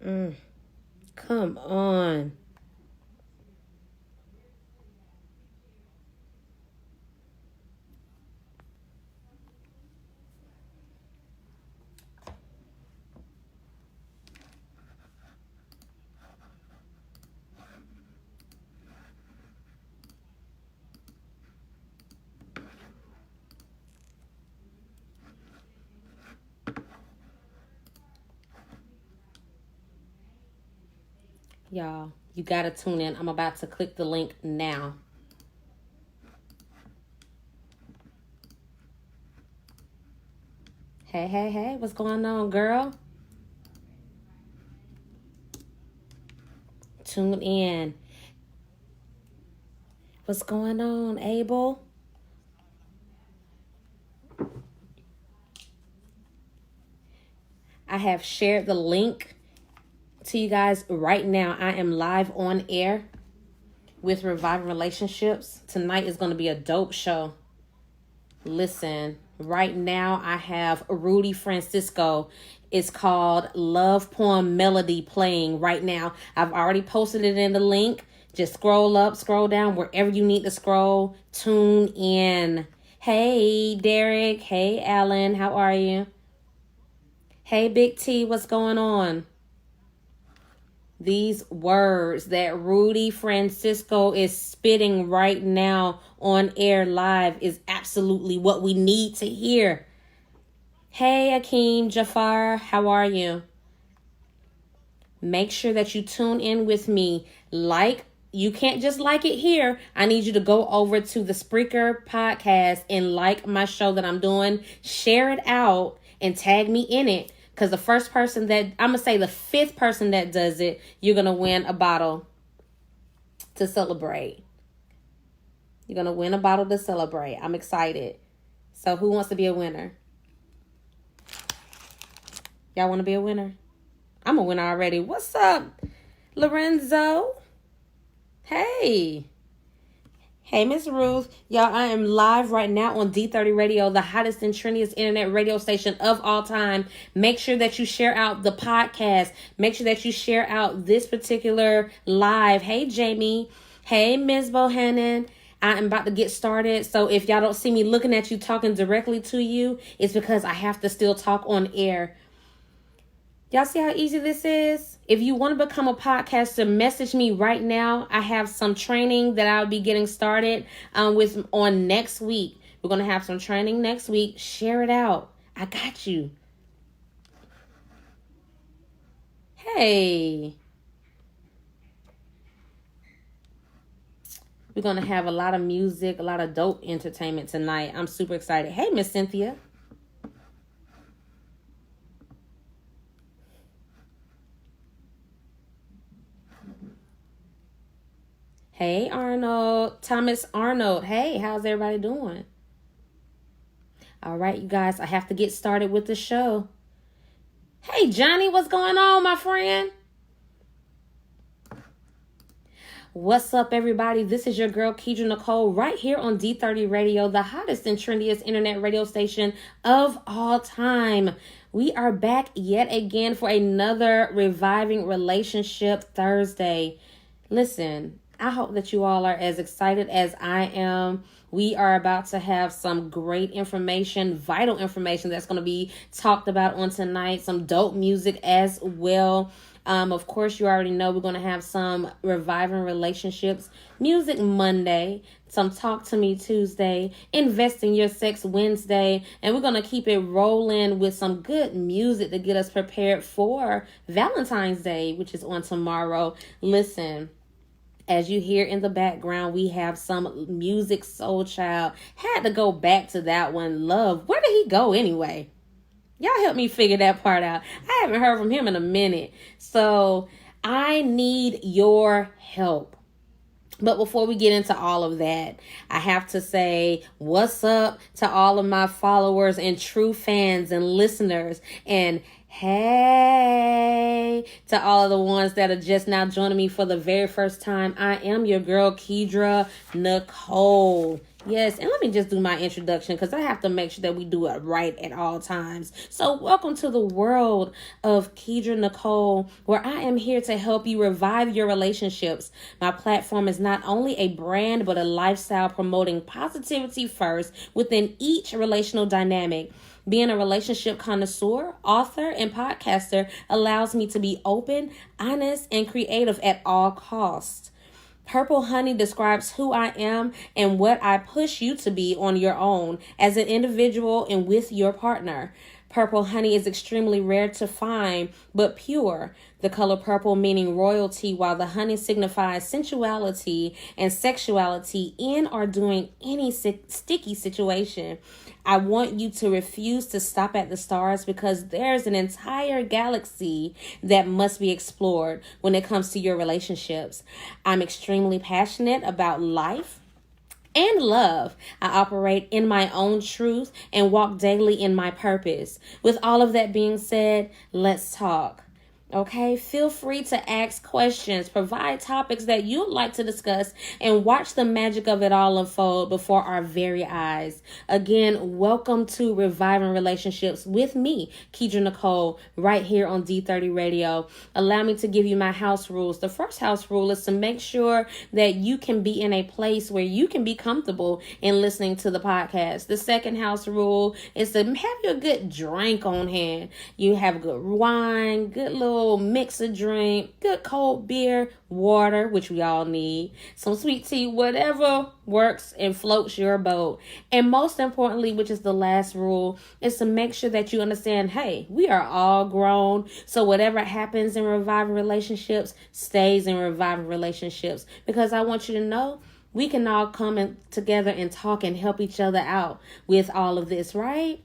Come on. Y'all, you gotta tune in. I'm about to click the link now. Hey, hey, hey, what's going on, girl? Tune in. What's going on, Abel? I have shared the link to you guys right now. I am live on air with Reviving Relationships. Tonight is going to be a dope show. Listen, right now I have Rudy Francisco. It's called Love Poem Melody playing right now. I've already posted it in the link. Just scroll up, scroll down, wherever you need to scroll. Tune in. Hey, Derek. Hey, Alan. How are you? Hey, Big T. What's going on? These words that Rudy Francisco is spitting right now on air live is absolutely what we need to hear. Hey, Akeem Jafar, how are you? Make sure that you tune in with me. You can't just like it here. I need you to go over to the Spreaker podcast and like my show that I'm doing. Share it out and tag me in it. Because the first person that, I'm going to say the fifth person that does it, you're going to win a bottle to celebrate. You're going to win a bottle to celebrate. I'm excited. So who wants to be a winner? Y'all want to be a winner? I'm a winner already. What's up, Lorenzo? Hey. Hey, Miss Ruth. Y'all, I am live right now on D30 Radio, the hottest and trendiest internet radio station of all time. Make sure that you share out the podcast. Make sure that you share out this particular live. Hey, Jamie. Hey, Ms. Bohannon. I am about to get started. So if y'all don't see me looking at you talking directly to you, it's because I have to still talk on air. Y'all see how easy this is? If you want to become a podcaster, message me right now. I have some training that I'll be getting started with on next week. We're going to have some training next week. Share it out. I got you. Hey. We're going to have a lot of music, a lot of dope entertainment tonight. I'm super excited. Hey, Miss Cynthia. Hey, Arnold. Thomas Arnold. Hey, how's everybody doing? All right, you guys, I have to get started with the show. Hey, Johnny, what's going on, my friend? What's up, everybody? This is your girl, Keidra Nicole, right here on D30 Radio, the hottest and trendiest internet radio station of all time. We are back yet again for another Reviving Relationship Thursday. Listen, I hope that you all are as excited as I am. We are about to have some great information, vital information that's going to be talked about on tonight. Some dope music as well. Of course, you already know we're going to have some Reviving Relationships Music Monday, some Talk to Me Tuesday, Invest in Your Sex Wednesday, and we're going to keep it rolling with some good music to get us prepared for Valentine's Day, which is on tomorrow. Listen. As you hear in the background, we have some music. Soul Child. Had to go back to that one. Love. Where did he go anyway? Y'all help me figure that part out. I haven't heard from him in a minute. So I need your help. But before we get into all of that, I have to say what's up to all of my followers and true fans and listeners. And hey, to all of the ones that are just now joining me for the very first time. I am your girl, Keidra Nicole. Yes, and let me just do my introduction because I have to make sure that we do it right at all times. So, welcome to the world of Kedra Nicole, where I am here to help you revive your relationships. My platform is not only a brand, but a lifestyle promoting positivity first within each relational dynamic. Being a relationship connoisseur, author, and podcaster allows me to be open, honest, and creative at all costs. Purple Honey describes who I am and what I push you to be on your own as an individual and with your partner. Purple honey is extremely rare to find, but pure. The color purple meaning royalty, while the honey signifies sensuality and sexuality in or doing any sticky situation. I want you to refuse to stop at the stars because there's an entire galaxy that must be explored when it comes to your relationships. I'm extremely passionate about life and love. I operate in my own truth and walk daily in my purpose. With all of that being said, let's talk. Okay, feel free to ask questions, provide topics that you'd like to discuss, and watch the magic of it all unfold before our very eyes. Again, welcome to Reviving Relationships with me, Kedra Nicole, right here on D30 Radio. Allow me to give you my house rules. The first house rule is to make sure that you can be in a place where you can be comfortable in listening to the podcast. The second house rule is to have your good drink on hand. You have good wine, good little mix of drink, good cold beer, water, which we all need, some sweet tea, whatever works and floats your boat. And most importantly, which is the last rule, is to make sure that you understand, hey, we are all grown. So whatever happens in reviving relationships stays in reviving relationships, because I want you to know we can all come in together and talk and help each other out with all of this, right?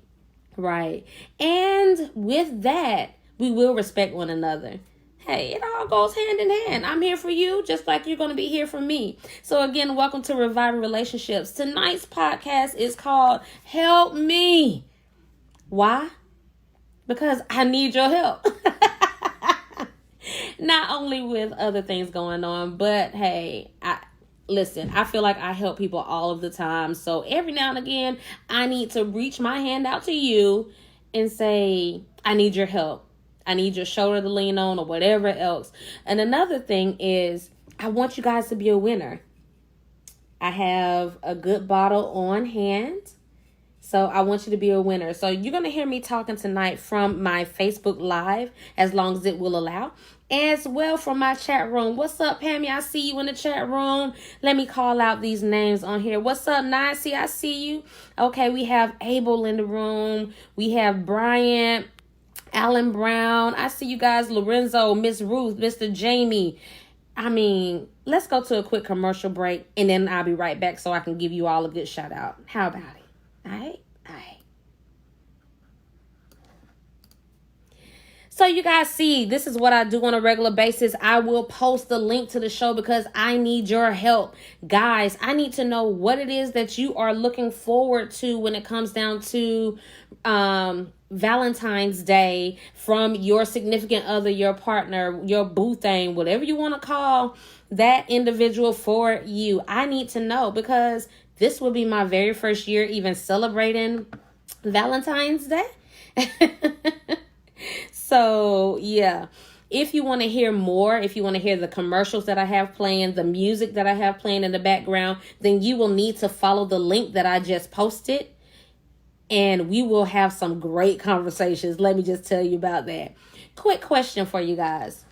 Right. And with that, we will respect one another. Hey, it all goes hand in hand. I'm here for you just like you're going to be here for me. So again, welcome to Reviving Relationships. Tonight's podcast is called Help Me. Why? Because I need your help. Not only with other things going on, but hey, listen, I feel like I help people all of the time. So every now and again, I need to reach my hand out to you and say, I need your help. I need your shoulder to lean on or whatever else. And another thing is, I want you guys to be a winner. I have a good bottle on hand. So I want you to be a winner. So you're going to hear me talking tonight from my Facebook Live, as long as it will allow. As well from my chat room. What's up, Pammy? I see you in the chat room. Let me call out these names on here. What's up, Nancy? I see you. Okay, we have Abel in the room. We have Bryant, Alan Brown. I see you guys. Lorenzo, Miss Ruth, Mr. Jamie. I mean, let's go to a quick commercial break, and then I'll be right back so I can give you all a good shout out. How about it? All right? All right. So you guys see, this is what I do on a regular basis. I will post the link to the show because I need your help. Guys, I need to know what it is that you are looking forward to when it comes down to Valentine's Day from your significant other, your partner, your boo thing, whatever you want to call that individual for you. I need to know because this will be my very first year even celebrating Valentine's Day. So, yeah. If you want to hear more, if you want to hear the commercials that I have playing, the music that I have playing in the background, then you will need to follow the link that I just posted. And we will have some great conversations. Let me just tell you about that. Quick question for you guys.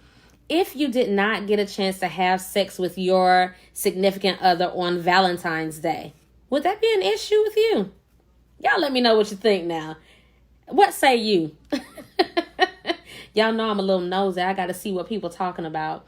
If you did not get a chance to have sex with your significant other on Valentine's Day, would that be an issue with you? Y'all let me know what you think now. What say you? Y'all know I'm a little nosy. I got to see what people talking about.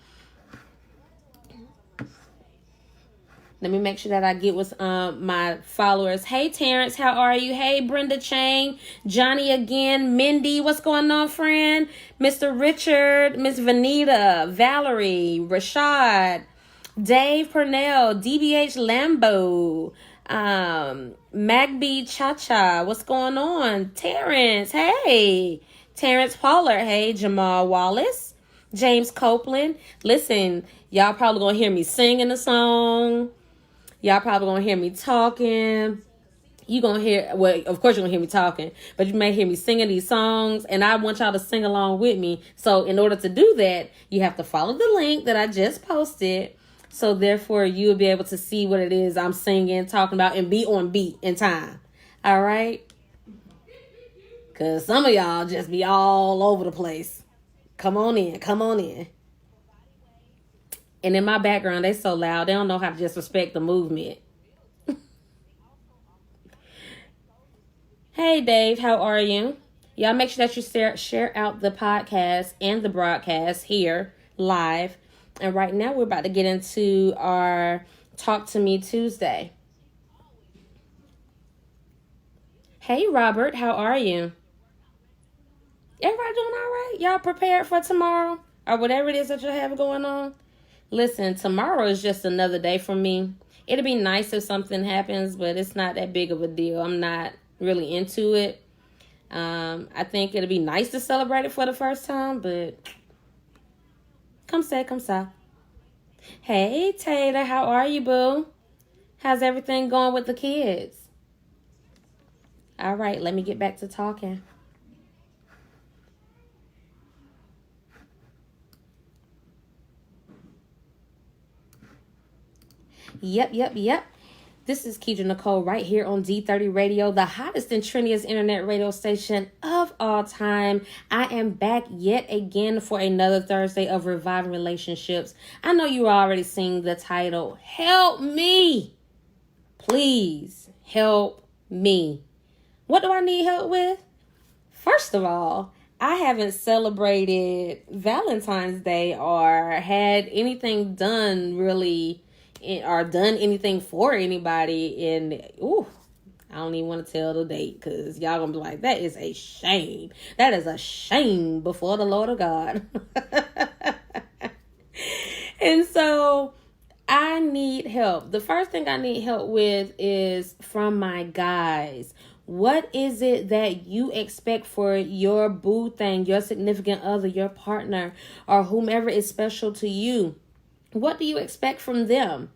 Let me make sure that I get with my followers. Hey, Terrence, how are you? Hey, Brenda Chang, Johnny again, Mindy, what's going on, friend? Mr. Richard, Miss Vanita, Valerie, Rashad, Dave Purnell, DBH Lambo, Magby Cha-Cha, what's going on? Terrence, hey. Terrence Pollard, hey. Jamal Wallace, James Copeland. Listen, y'all probably gonna hear me singing a song. Y'all probably gonna hear me talking. You gonna hear, well, of course you're gonna hear me talking, but you may hear me singing these songs, and I want y'all to sing along with me. So in order to do that, you have to follow the link that I just posted. So therefore, you'll be able to see what it is I'm singing, talking about, and be on beat in time. All right? Because some of y'all just be all over the place. Come on in. Come on in. And in my background, they so loud, they don't know how to just respect the movement. Hey, Dave, how are you? Y'all make sure that you share out the podcast and the broadcast here live. And right now, we're about to get into our Talk to Me Tuesday. Hey, Robert, how are you? Everybody doing all right? Y'all prepared for tomorrow or whatever it is that you have going on? Listen, tomorrow is just another day for me. It'll be nice if something happens, but it's not that big of a deal. I'm not really into it. I think it'll be nice to celebrate it for the first time, but come say. Hey, Tater, how are you, boo? How's everything going with the kids? All right, let me get back to talking. Yep. This is Keidra Nicole right here on D30 Radio, the hottest and trendiest internet radio station of all time. I am back yet again for another Thursday of Reviving Relationships. I know you already seen the title. Help me. Please help me. What do I need help with? First of all, I haven't celebrated Valentine's Day or had anything done really or done anything for anybody. And I don't even want to tell the date because y'all gonna be like, that is a shame. That is a shame before the Lord of God. And so I need help. The first thing I need help with is from my guys. What is it that you expect for your boo thing, your significant other, your partner, or whomever is special to you? What do you expect from them?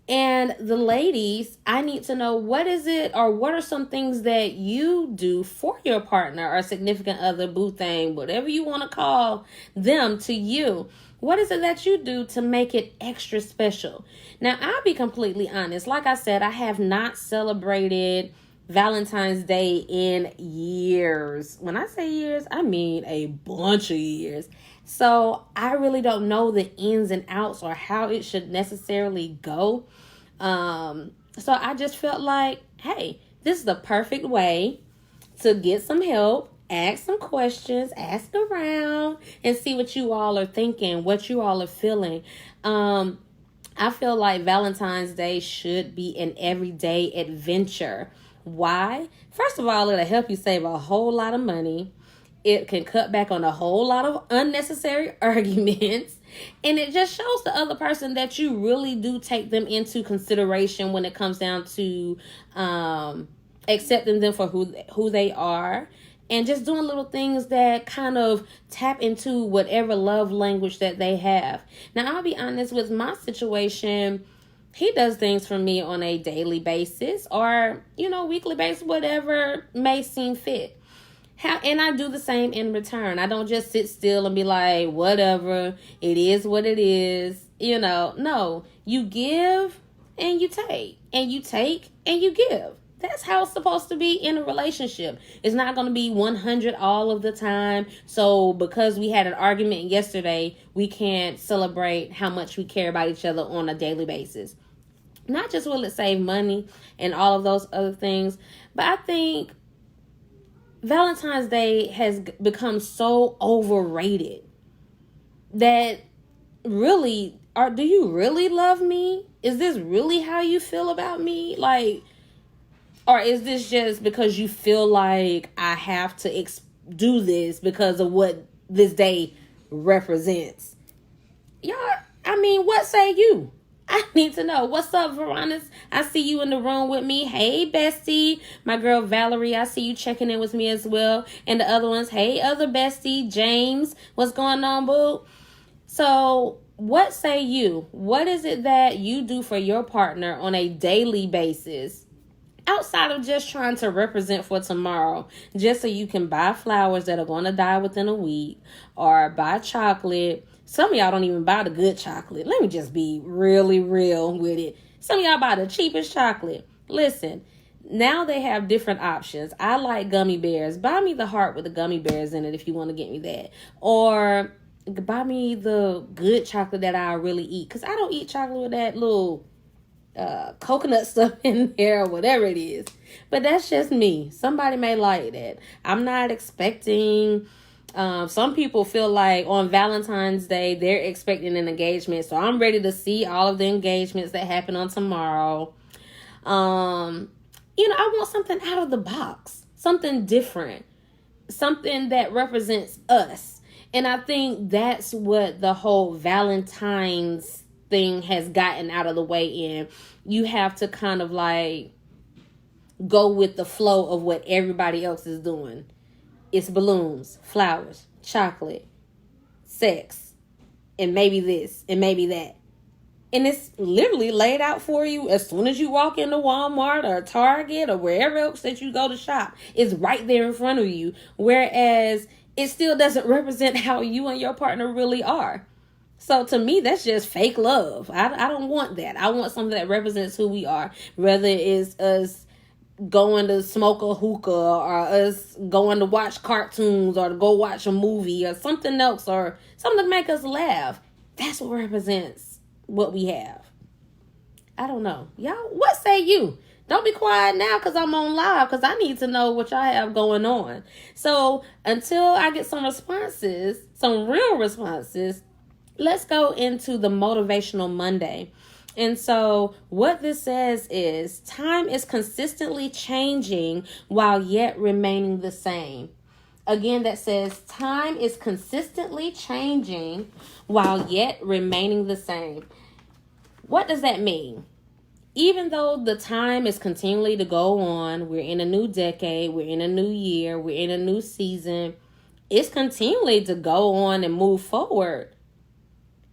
And the ladies, I need to know, what is it, or what are some things that you do for your partner or significant other, boo thing, whatever you want to call them to you. What is it that you do to make it extra special? Now, I'll be completely honest. Like I said, I have not celebrated Valentine's Day in years. When I say years, I mean a bunch of years. So I really don't know the ins and outs or how it should necessarily go. So I just felt like, hey, this is the perfect way to get some help, ask some questions, ask around, and see what you all are thinking, what you all are feeling. I feel like Valentine's Day should be an everyday adventure. Why? First of all, it'll help you save a whole lot of money. It can cut back on a whole lot of unnecessary arguments. And it just shows the other person that you really do take them into consideration when it comes down to accepting them for who they are. And just doing little things that kind of tap into whatever love language that they have. Now, I'll be honest with my situation. He does things for me on a daily basis or, weekly basis, whatever may seem fit. And I do the same in return. I don't just sit still and be like, whatever, it is what it is. No, you give and you take, and you take and you give. That's how it's supposed to be in a relationship. It's not going to be 100 all of the time. So because we had an argument yesterday, we can't celebrate how much we care about each other on a daily basis. Not just will it save money and all of those other things, but I think Valentine's Day has become so overrated that really, do you really love me? Is this really how you feel about me? Or is this just because you feel like I have to do this because of what this day represents? Y'all, what say you? I need to know. What's up, Veronica? I see you in the room with me. Hey, bestie. My girl, Valerie, I see you checking in with me as well. And the other ones, hey, other bestie, James. What's going on, boo? So, what say you? What is it that you do for your partner on a daily basis? Outside of just trying to represent for tomorrow, just so you can buy flowers that are going to die within a week, or buy chocolate. Some of y'all don't even buy the good chocolate. Let me just be really real with it. Some of y'all buy the cheapest chocolate. Listen, now they have different options. I like gummy bears. Buy me the heart with the gummy bears in it if you want to get me that. Or buy me the good chocolate that I really eat. Because I don't eat chocolate with that little coconut stuff in there or whatever it is. But that's just me. Somebody may like that. I'm not expecting... some people feel like on Valentine's Day, they're expecting an engagement. So I'm ready to see all of the engagements that happen on tomorrow. I want something out of the box, something different, something that represents us. And I think that's what the whole Valentine's thing has gotten out of the way in. You have to kind of like go with the flow of what everybody else is doing. It's balloons, flowers, chocolate, sex, and maybe this and maybe that. And it's literally laid out for you as soon as you walk into Walmart or Target or wherever else that you go to shop. It's right there in front of you. Whereas it still doesn't represent how you and your partner really are. So to me, that's just fake love. I don't want that. I want something that represents who we are. Whether it's us going to smoke a hookah or us going to watch cartoons or to go watch a movie or something else or something to make us laugh. That's what represents what we have. I don't know. Y'all, what say you? Don't be quiet now because I'm on live, because I need to know what y'all have going on. So until I get some responses, some real responses, let's go into the Motivational Monday. And so what this says is time is consistently changing while yet remaining the same. Again, that says time is consistently changing while yet remaining the same. What does that mean? Even though the time is continually to go on, we're in a new decade, we're in a new year, we're in a new season, it's continually to go on and move forward.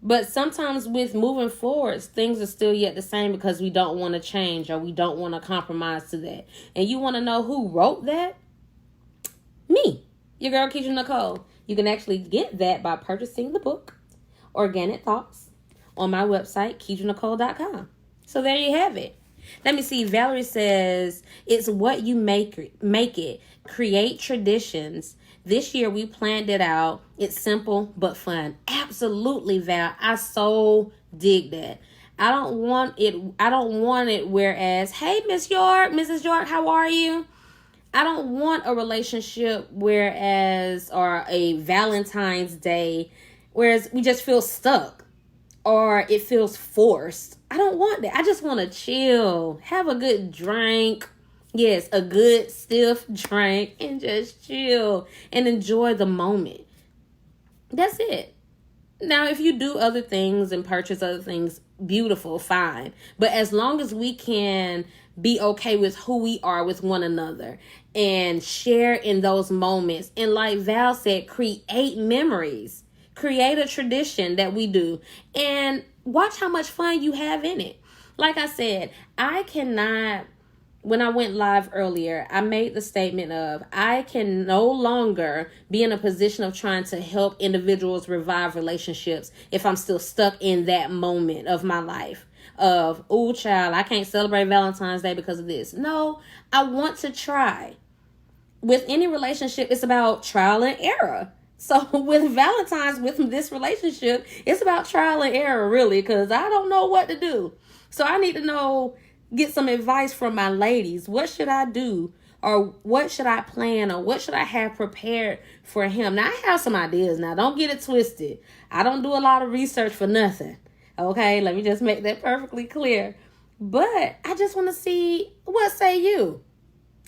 But sometimes with moving forwards, things are still yet the same because we don't want to change or we don't want to compromise to that. And you want to know who wrote that? Me, your girl, Keisha Nicole. You can actually get that by purchasing the book, Organic Thoughts, on my website, KeishaNicole.com. So there you have it. Let me see. Valerie says, it's what you make it. Create traditions. This year we planned it out. It's simple but fun. Absolutely, Val. I so dig that. I don't want it whereas, hey, Mrs. York, how are you? I don't want a relationship whereas, or a Valentine's Day, whereas we just feel stuck or it feels forced. I don't want that. I just want to chill, have a good drink. Yes, a good stiff drink and just chill and enjoy the moment. That's it. Now, if you do other things and purchase other things, beautiful, fine. But as long as we can be okay with who we are with one another and share in those moments. And like Val said, create memories, create a tradition that we do and watch how much fun you have in it. Like I said, when I went live earlier, I made the statement of I can no longer be in a position of trying to help individuals revive relationships if I'm still stuck in that moment of my life of, oh, child, I can't celebrate Valentine's Day because of this. No, I want to try. With any relationship, it's about trial and error. So with Valentine's, with this relationship, it's about trial and error, really, because I don't know what to do. So I need to get some advice from my ladies. What should I do? Or what should I plan? Or what should I have prepared for him? Now, I have some ideas. Now, don't get it twisted. I don't do a lot of research for nothing. Okay, let me just make that perfectly clear. But I just want to see, what say you?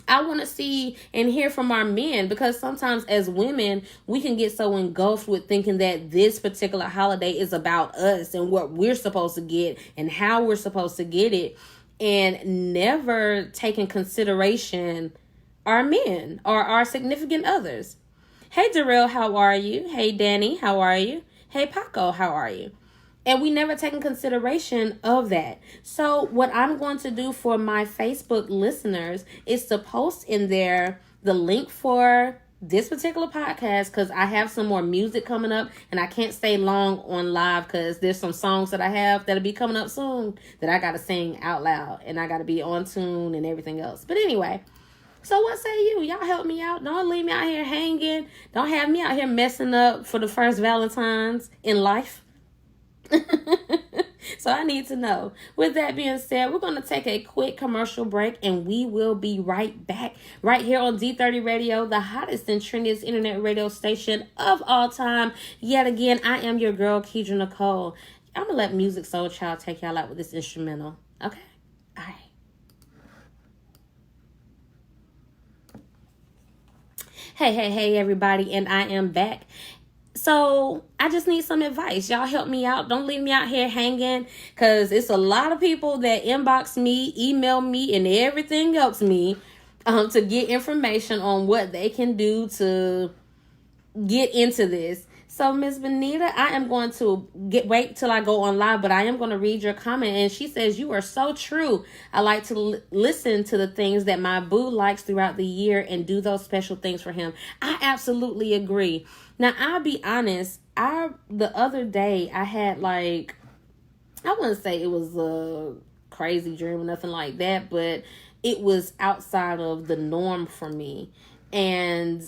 I want to see and hear from our men, because sometimes as women, we can get so engulfed with thinking that this particular holiday is about us and what we're supposed to get and how we're supposed to get it, and never take in consideration our men or our significant others. Hey, Darrell, how are you? Hey, Danny, how are you? Hey, Paco, how are you? And we never take in consideration of that. So what I'm going to do for my Facebook listeners is to post in there the link for this particular podcast, because I have some more music coming up and I can't stay long on live because there's some songs that I have that'll be coming up soon that I got to sing out loud and I got to be on tune and everything else. But anyway, so what say you? Y'all help me out. Don't leave me out here hanging. Don't have me out here messing up for the first Valentine's in life. So I need to know. With that being said, we're going to take a quick commercial break and we will be right back right here on D30 Radio, the hottest and trendiest internet radio station of all time. Yet again, I am your girl, Keidra Nicole. I'm going to let Music Soul Child take y'all out with this instrumental. Okay? All right. Hey, everybody, and I am back. So I just need some advice. Y'all help me out. Don't leave me out here hanging, because it's a lot of people that inbox me, email me, and everything else me to get information on what they can do to get into this. So Miss Benita, I am going to wait till I go on live, but I am going to read your comment. And she says, you are so true. I like to listen to the things that my boo likes throughout the year and do those special things for him. I absolutely agree. Now, I'll be honest. The other day I had I wouldn't say it was a crazy dream or nothing like that, but it was outside of the norm for me. And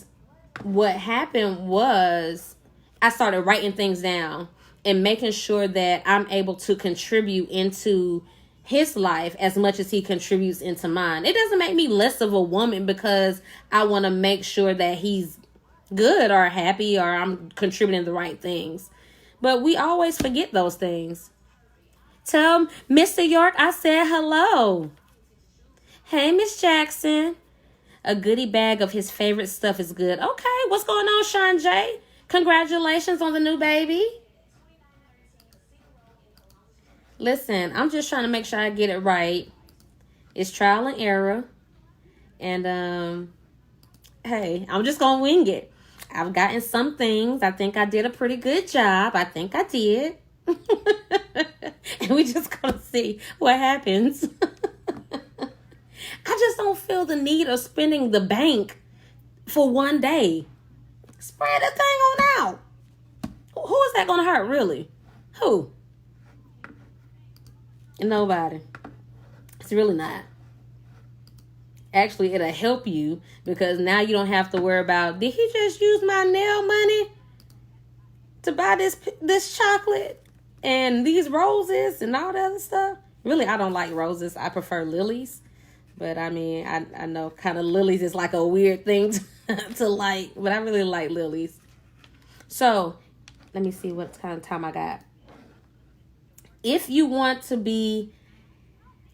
what happened was I started writing things down and making sure that I'm able to contribute into his life as much as he contributes into mine. It doesn't make me less of a woman because I want to make sure that he's good or happy or I'm contributing the right things. But we always forget those things. Tell Mr. York I said hello. Hey, Miss Jackson. A goodie bag of his favorite stuff is good. Okay, what's going on, Sean J? Congratulations on the new baby. Listen, I'm just trying to make sure I get it right. It's trial and error. And, hey, I'm just going to wing it. I've gotten some things. I think I did a pretty good job. I think I did. And we just going to see what happens. I just don't feel the need of spending the bank for one day. Spread that thing on out. Who is that going to hurt, really? Who? Nobody. It's really not. Actually, it'll help you because now you don't have to worry about, did he just use my nail money to buy this chocolate and these roses and all that other stuff? Really, I don't like roses. I prefer lilies. But I mean, I know kind of lilies is like a weird thing to like, but I really like lilies. So let me see what kind of time I got. If you want to be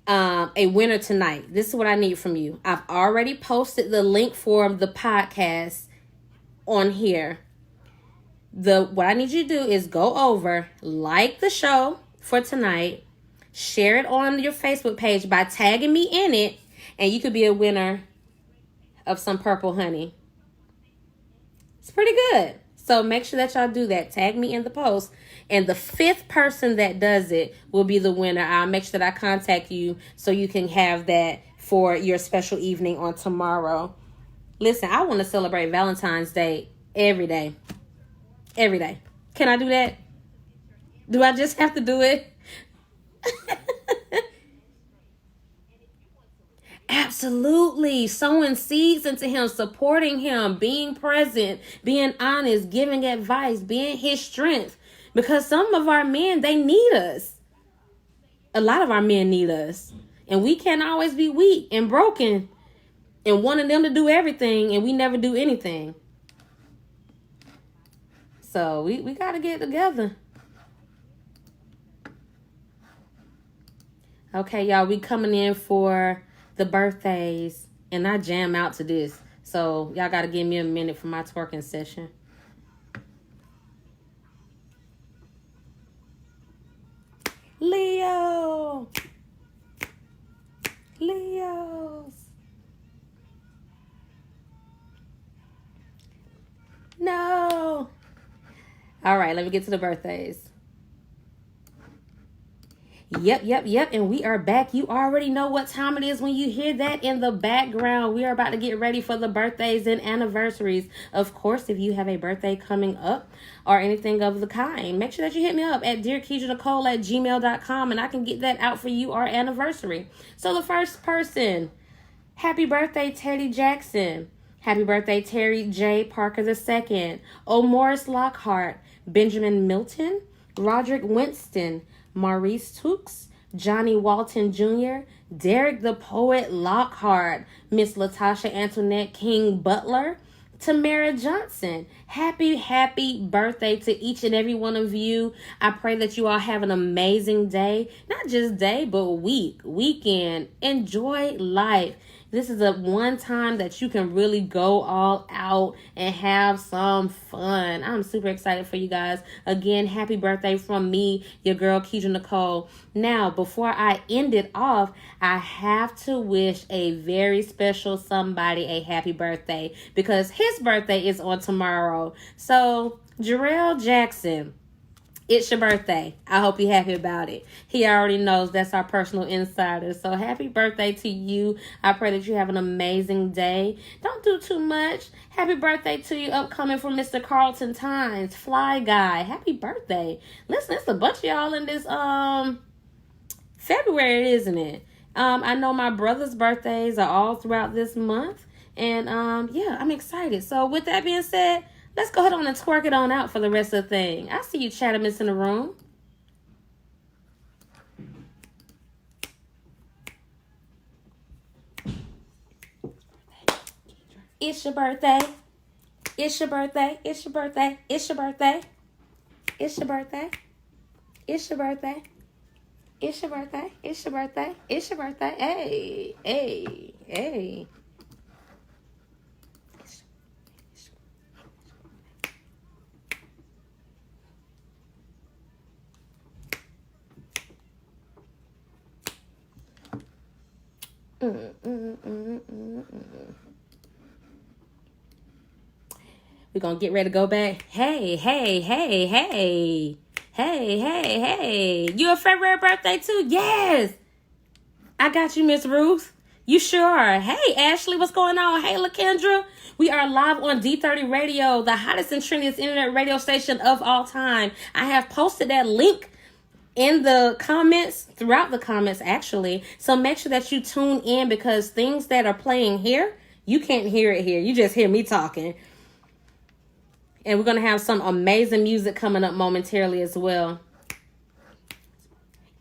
a winner tonight, this is what I need from you. I've already posted the link for the podcast on here. What I need you to do is go over, like the show for tonight, share it on your Facebook page by tagging me in it, and you could be a winner of some purple honey. It's pretty good. So make sure that y'all do that. Tag me in the post. And the 5th person that does it will be the winner. I'll make sure that I contact you so you can have that for your special evening on tomorrow. Listen, I want to celebrate Valentine's Day every day. Every day. Can I do that? Do I just have to do it? Absolutely. Sowing seeds into him, supporting him, being present, being honest, giving advice, being his strength. Because some of our men, they need us. A lot of our men need us. And we can't always be weak and broken and wanting them to do everything and we never do anything. So we got to get together. Okay, y'all, we coming in for the birthdays, and I jam out to this. So y'all got to give me a minute for my twerking session. Leo. Leos. No. All right, let me get to the birthdays. Yep. And we are back. You already know what time it is when you hear that in the background. We are about to get ready for the birthdays and anniversaries. Of course, if you have a birthday coming up or anything of the kind, make sure that you hit me up at dearkeidrenicole@gmail.com and I can get that out for you, our anniversary. So the first person, happy birthday, Teddy Jackson. Happy birthday, Terry J. Parker II. O'Morris Lockhart. Benjamin Milton. Roderick Winston. Maurice Tukes, Johnny Walton Jr., Derek the Poet Lockhart, Miss Latasha Antoinette King Butler, Tamara Johnson. Happy birthday to each and every one of you. I pray that you all have an amazing day. Not just day, but weekend. Enjoy life. This is a one time that you can really go all out and have some fun. I'm super excited for you guys. Again, happy birthday from me, your girl, Keidra Nicole. Now, before I end it off, I have to wish a very special somebody a happy birthday because his birthday is on tomorrow. So, Jarrell Jackson, it's your birthday. I hope you're happy about it. He already knows that's our personal insider. So happy birthday to you. I pray that you have an amazing day. Don't do too much. Happy birthday to you upcoming from Mr. Carlton Tynes, Fly Guy. Happy birthday. Listen, it's a bunch of y'all in this February, isn't it? I know my brother's birthdays are all throughout this month. And yeah, I'm excited. So with that being said, let's go ahead on and twerk it on out for the rest of the thing. I see you Chattermas in the room. It's your birthday. It's your birthday. It's your birthday. It's your birthday. It's your birthday. It's your birthday. It's your birthday. It's your birthday. It's your birthday. Hey. We're going to get ready to go back. Hey. You a February birthday too? Yes. I got you, Miss Ruth. You sure? Hey, Ashley, what's going on? Hey, LaKendra. We are live on D30 Radio, the hottest and trendiest internet radio station of all time. I have posted that link in the comments, throughout the comments actually. So make sure that you tune in because things that are playing here, you can't hear it here. You just hear me talking. And we're going to have some amazing music coming up momentarily as well.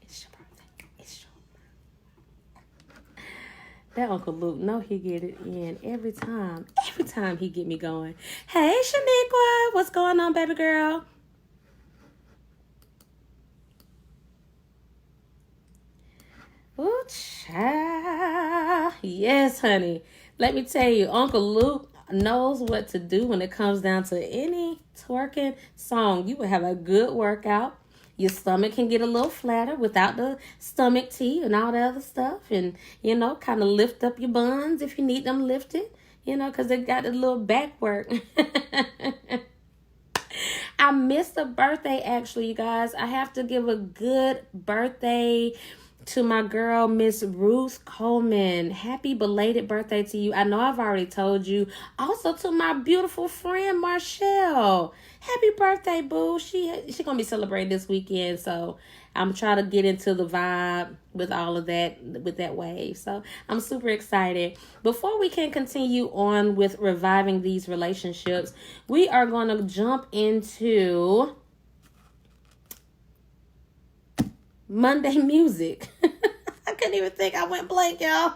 It's your birthday. It's your... That Uncle Luke, no, he get it in every time. Every time he get me going. Hey, Shaniqua, what's going on, baby girl? Ooh, child. Yes, honey. Let me tell you, Uncle Luke knows what to do when it comes down to any twerking song. You will have a good workout. Your stomach can get a little flatter without the stomach tea and all the other stuff. And, you know, kind of lift up your buns if you need them lifted. You know, because they got a little back work. I missed a birthday, actually, you guys. I have to give a good birthday to my girl, Miss Ruth Coleman. Happy belated birthday to you. I know I've already told you. Also to my beautiful friend, Marshall. Happy birthday, boo. She going to be celebrating this weekend, so I'm trying to get into the vibe with all of that, with that wave. So I'm super excited. Before we can continue on with reviving these relationships, we are going to jump into Monday music. I couldn't even think. I went blank, y'all.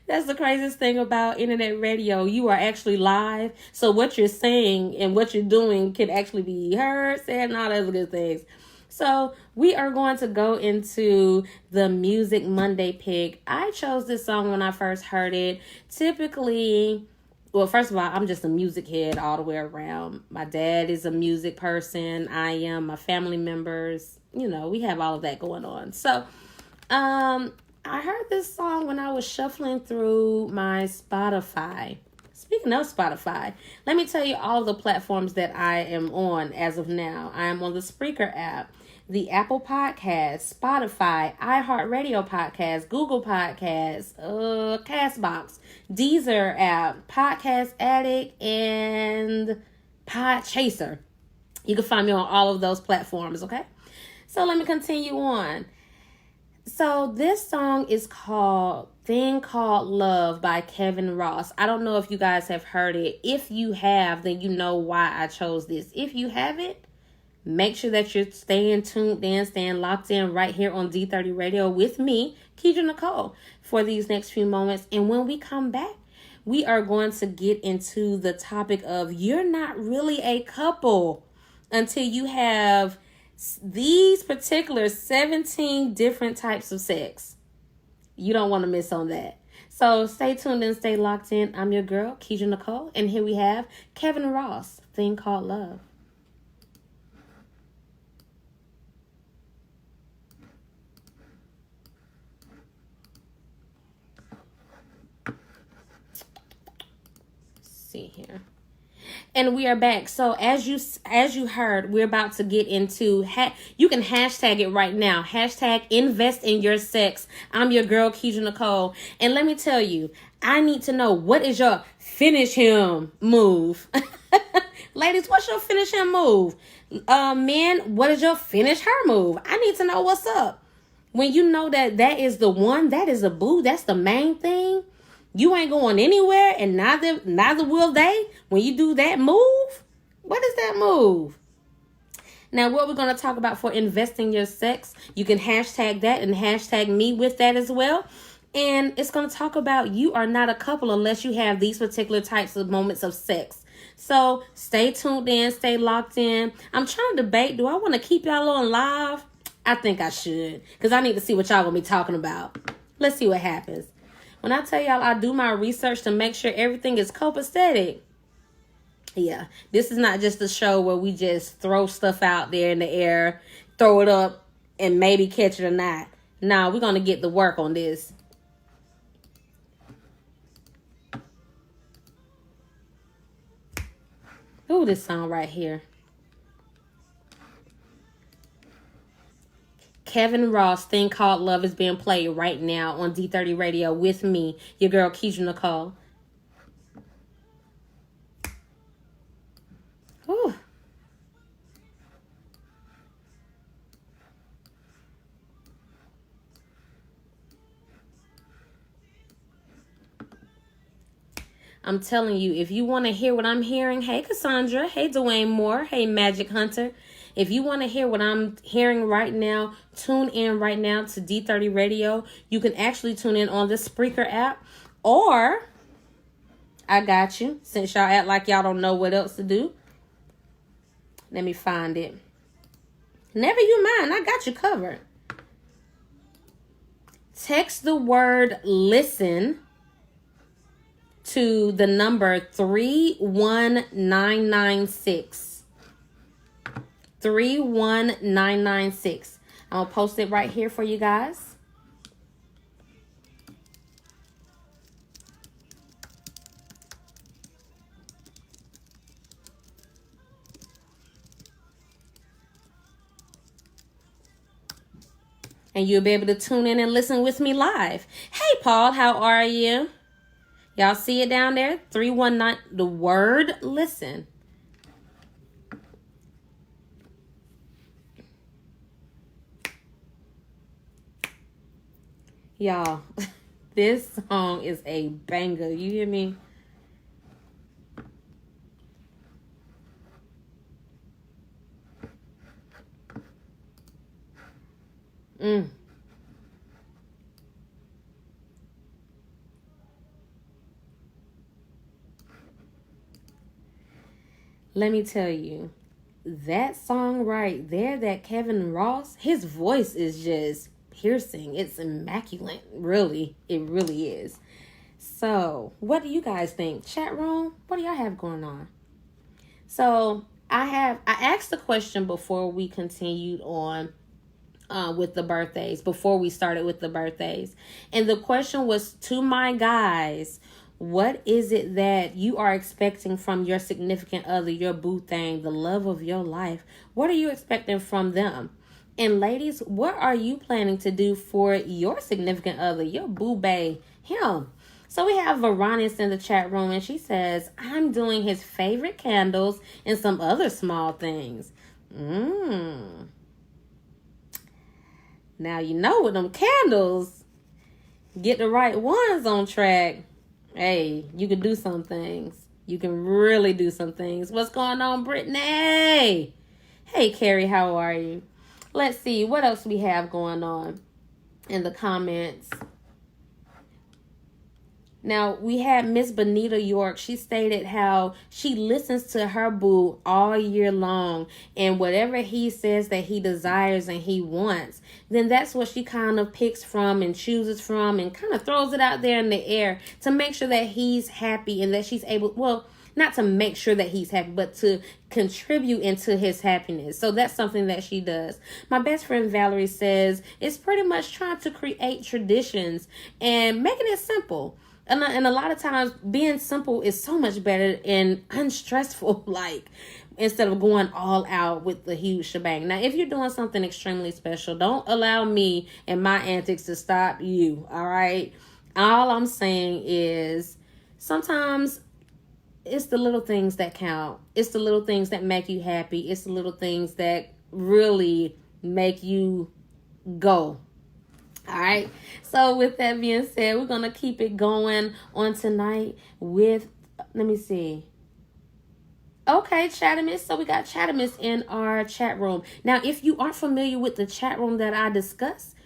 That's the craziest thing about internet radio. You are actually live. So what you're saying and what you're doing can actually be heard, said, and all those good things. So we are going to go into the Music Monday pick. I chose this song when I first heard it. Typically, well, first of all, I'm just a music head all the way around. My dad is a music person. I am. My family members, you know, we have all of that going on. So, I heard this song when I was shuffling through my Spotify. Speaking of Spotify, let me tell you all the platforms that I am on as of now. I am on the Spreaker app. the Apple Podcast, Spotify, iHeartRadio Podcast, Google Podcasts, Castbox, Deezer app, Podcast Addict, and Podchaser. You can find me on all of those platforms, okay? So let me continue on. So this song is called Thing Called Love by Kevin Ross. I don't know if you guys have heard it. If you have, then you know why I chose this. If you haven't, make sure that you're staying tuned in, staying locked in right here on D30 Radio with me, Keidra Nicole, for these next few moments. And when we come back, we are going to get into the topic of you're not really a couple until you have these particular 17 different types of sex. You don't want to miss on that. So stay tuned and stay locked in. I'm your girl, Keidra Nicole, and here we have Kevin Ross, Thing Called Love. See here. And we are back. So as you heard, we're about to get into you can hashtag it right now. Hashtag invest in your sex. I'm your girl, Keidra Nicole. And let me tell you, I need to know, what is your finish him move? Ladies, what's your finish him move? Men, what is your finish her move? I need to know what's up. When you know that is the one, that is a boo, that's the main thing. You ain't going anywhere, and neither will they. When you do that move, what is that move? Now, what we're going to talk about for investing your sex, you can hashtag that and hashtag me with that as well. And it's going to talk about you are not a couple unless you have these particular types of moments of sex. So stay tuned in, stay locked in. I'm trying to debate, do I want to keep y'all on live? I think I should, because I need to see what y'all going to be talking about. Let's see what happens. When I tell y'all I do my research to make sure everything is copacetic, yeah, this is not just a show where we just throw stuff out there in the air, throw it up, and maybe catch it or not. Nah, we're going to get to work on this. Ooh, this song right here. Kevin Ross, Thing Called Love, is being played right now on D30 Radio with me, your girl, Keidra Nicole. Whew. I'm telling you, if you want to hear what I'm hearing, hey, Cassandra, hey, Dwayne Moore, hey, Magic Hunter. If you want to hear what I'm hearing right now, tune in right now to D30 Radio. You can actually tune in on the Spreaker app, or I got you, since y'all act like y'all don't know what else to do. Let me find it. Never you mind, I got you covered. Text the word listen to the number 31996. 31996. I'll post it right here for you guys. And you'll be able to tune in and listen with me live. Hey, Paul, how are you? Y'all see it down there? 319, the word listen. Y'all, this song is a banger. You hear me? Let me tell you, that song right there, that Kevin Ross, his voice is just piercing. It's immaculate. Really, it really is. So, what do you guys think? Chat room, what do y'all have going on? So, I asked the question before we continued on with the birthdays, before we started with the birthdays. And the question was to my guys, what is it that you are expecting from your significant other, your boo thing, the love of your life? What are you expecting from them? And ladies, what are you planning to do for your significant other, your boo bae, him? So we have Veronica in the chat room, and she says, I'm doing his favorite candles and some other small things. Now, you know, with them candles, get the right ones on track. Hey, you can do some things. You can really do some things. What's going on, Brittany? Hey, Carrie, how are you? Let's see what else we have going on in the comments. Now, we had Miss Benita York. She stated how she listens to her boo all year long. And whatever he says that he desires and he wants, then that's what she kind of picks from and chooses from and kind of throws it out there in the air to make sure that he's happy and that she's able, well, not to make sure that he's happy, but to contribute into his happiness. So that's something that she does. My best friend Valerie says it's pretty much trying to create traditions and making it simple. And a lot of times being simple is so much better and unstressful, like instead of going all out with the huge shebang. Now, if you're doing something extremely special, don't allow me and my antics to stop you, all right? All I'm saying is sometimes it's the little things that count. It's the little things that make you happy. It's the little things that really make you go. All right. So with that being said, we're going to keep it going on tonight with, let me see. Okay, Chatimus. So we got Chatimus in our chat room. Now, if you aren't familiar with the chat room that I discussed,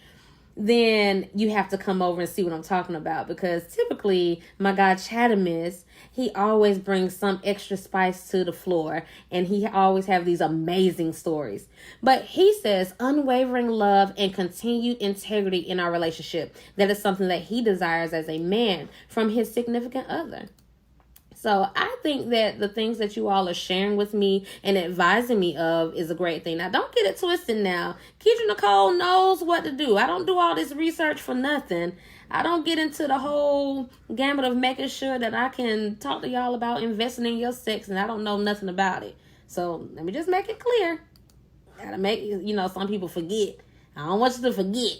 then you have to come over and see what I'm talking about, because typically my guy Chatimus, he always brings some extra spice to the floor and he always have these amazing stories. But he says unwavering love and continued integrity in our relationship. That is something that he desires as a man from his significant other. So I think that the things that you all are sharing with me and advising me of is a great thing. Now, don't get it twisted now. Keidra Nicole knows what to do. I don't do all this research for nothing. I don't get into the whole gamut of making sure that I can talk to y'all about investing in your sex and I don't know nothing about it. So let me just make it clear. Gotta make, some people forget. I don't want you to forget.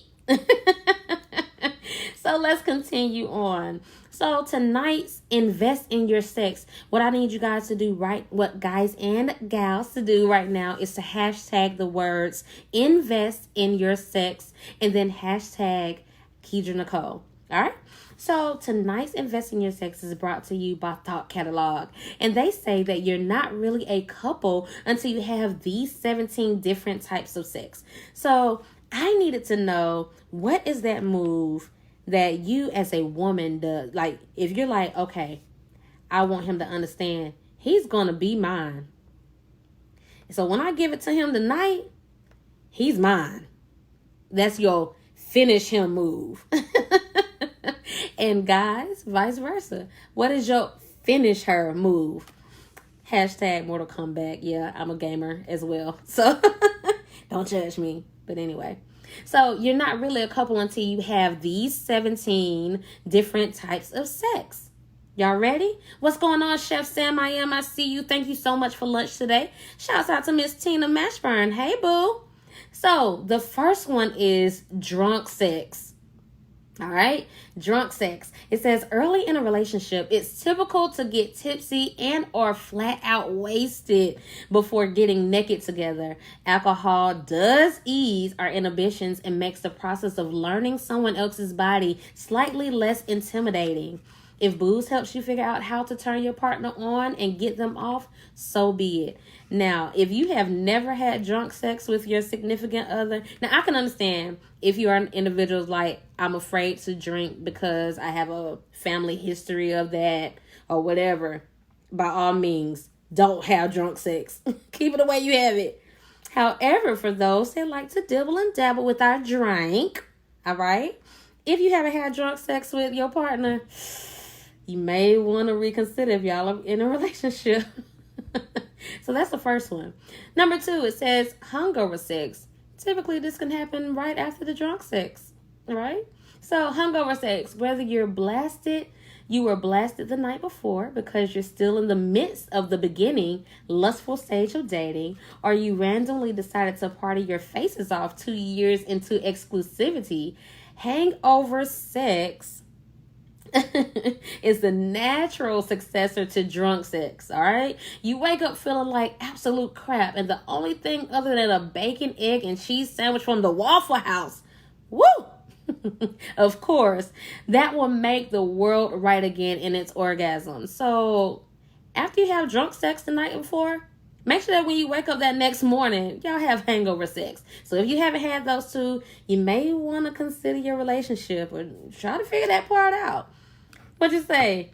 So let's continue on. So tonight's invest in your sex. What I need you guys to do what guys and gals to do right now is to hashtag the words invest in your sex and then hashtag Keidra Nicole. All right. So tonight's invest in your sex is brought to you by Thought Catalog. And they say that you're not really a couple until you have these 17 different types of sex. So I needed to know, what is that move that you as a woman does? Like, if you're like, okay, I want him to understand he's going to be mine. So when I give it to him tonight, he's mine. That's your finish him move. And guys, vice versa. What is your finish her move? Hashtag Mortal Kombat. Yeah, I'm a gamer as well. So don't judge me. But anyway. So you're not really a couple until you have these 17 different types of sex. Y'all ready? What's going on, Chef Sam? I see you. Thank you so much for lunch today. Shouts out to Miss Tina Mashburn. Hey, boo. So the first one is drunk sex. All right, drunk sex. It says early in a relationship, it's typical to get tipsy and or flat out wasted before getting naked together. Alcohol does ease our inhibitions and makes the process of learning someone else's body slightly less intimidating. If booze helps you figure out how to turn your partner on and get them off, so be it. Now, if you have never had drunk sex with your significant other, now I can understand if you are an individual like, I'm afraid to drink because I have a family history of that or whatever. By all means, don't have drunk sex. Keep it the way you have it. However, for those that like to dibble and dabble with our drink, all right, if you haven't had drunk sex with your partner, you may want to reconsider if y'all are in a relationship. So that's the first one. Number 2, it says hungover sex. Typically, this can happen right after the drunk sex, right? So hungover sex, whether you're blasted, You were blasted the night before because you're still in the midst of the beginning, lustful stage of dating, or you randomly decided to party your faces off 2 years into exclusivity. Hangover sex is the natural successor to drunk sex, all right? You wake up feeling like absolute crap, and the only thing other than a bacon, egg, and cheese sandwich from the Waffle House, woo! Of course, that will make the world right again in its orgasm. So, after you have drunk sex the night before, make sure that when you wake up that next morning, y'all have hangover sex. So if you haven't had those two, you may want to consider your relationship or try to figure that part out. What'd you say?